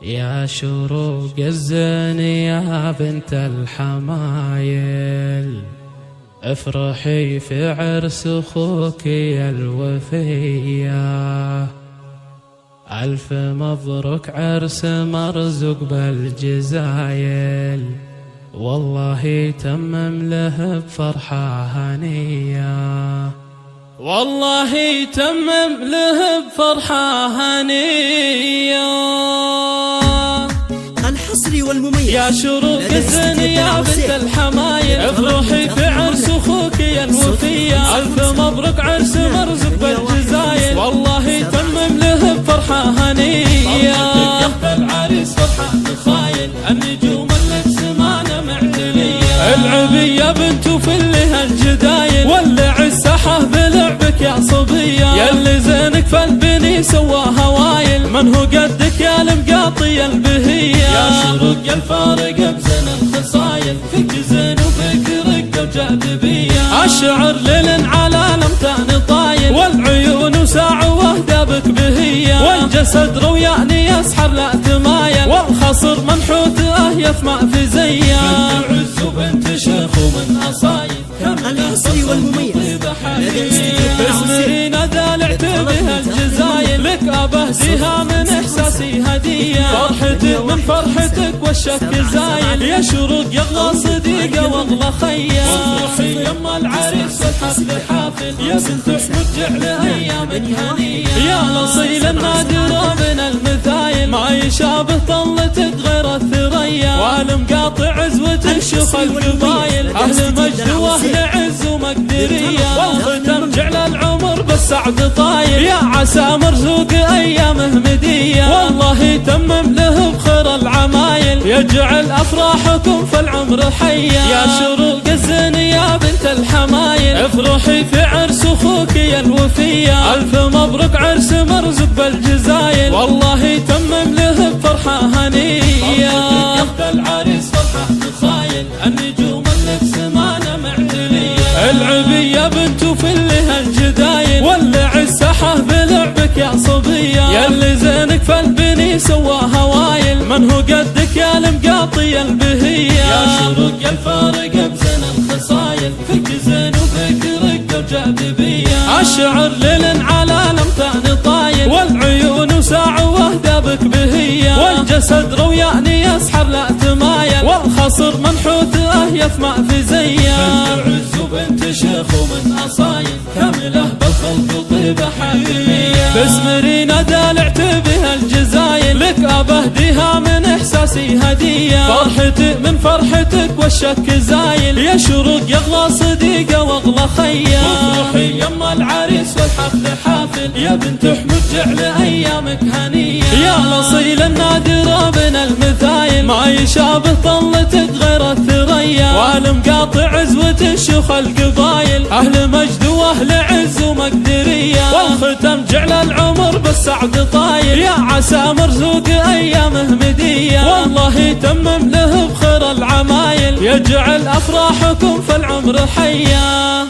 يا شروق الزين يا بنت الحمايل، افرحي في عرس اخوك يا الوفية. ألف مبروك عرس مرزوق بالجزايل، والله تمم له بفرحة هنية، والله تمم له بفرحة هنية. الحصري والمميز يا شروق الزين يا بنت الحمايل، افرحي في عرس اخوك يا الوفية. ألف مبروك عرس مرزوق بالجزايل، والله تمم له بفرحة هنية. قلب العريس فرحة تخايل، النجوم اللي سمانة معتلية. العبي يا بنتو في اللي الجدايل، ولع الساحة بلعبك يا صبية. ياللي زينك فالبني سواها وايل، من هو قدك يا المقاطي البهية. يا شروق الفارق بزين الخصايل، فيك زين وفيك رقة وجاذبية. الشعر ليل على الامتان طايل، والعيون وساعة وهدى بك بهية. والجسد روياني يسحر لا تمايل، والخصر منحوته يفمع في زيه. بنت عز وبنت شيخ ومن اصايل، الحصري والمميز باسمرين دلعت بها الجزايل. لك ابهديها من احساسي هديه، فرحتي من فرحتك والشك زايل. يا شروق يغلى صديقه واغلى خيه، افرحي يما العريس والحفل حافل. يا بنت احمد جعل ايامك هنيه، يا الاصيل النادر من المثايل. ما يشابه طلتك غير الثريا، والمقاطع عزوة الشيوخ القبايل. اهل مجد واهل عز ومقدريه، والختم جعل العمر بالسعد طايل. يا عسى مرزوق ايامه مديه، والله تمم له بخير العمايل. يجعل افراحكم في العمر حيه. يا شروق الزين يا بنت الحمايل، افرحي في عرس اخوك يا الوفيه. الف مبروك عرس مرزوق بالجزايل، والله تمم له بفرحه هنيه. يخت العريس فرحه تخايل، النجوم اللي سمانه معتليه. العبي يا بنتو في اللي الجدايل، ولع الساحه بلعبك يا صبيه. ياللي زينك فالبني سواها وايل، من هو قدك يا المقاطي البهيه. يا شروق الفارق بزين الخصايل، فيك زين وفيك رقه وجاذبيه. الشعر ليل على الامتان طايل، والعيون وساعة وهدى بك بهية. والجسد روياني يسحر لا تمايل، والخصر منحوته يفمع في زيه. بنت عز وبنت شيخ ومن اصايل، كامله بالخلق وطيبه حاكميه. باسمرين دلعت بها الجزايل، لك ابهديها من احساسي هديه. فرحتي من فرحتك والشك زايل. يا شروق يغلى صديقه واغلى خيه، افرحي يما العريس والحفل حافل. يا بنت احمد جعل ايامك هنيه، يا الاصيل النادر من المثايل. ما يشابه طلتك غير الثريا، والمقاطع عزوة الشيوخ القبايل. اهل مجد واهل عز ومقدريه، والختم جعل العمر بالسعد طايل. يا عسى مرزوق ايامه مديه، والله تمم له بخير العمايل. يجعل افراحكم في العمر حيه.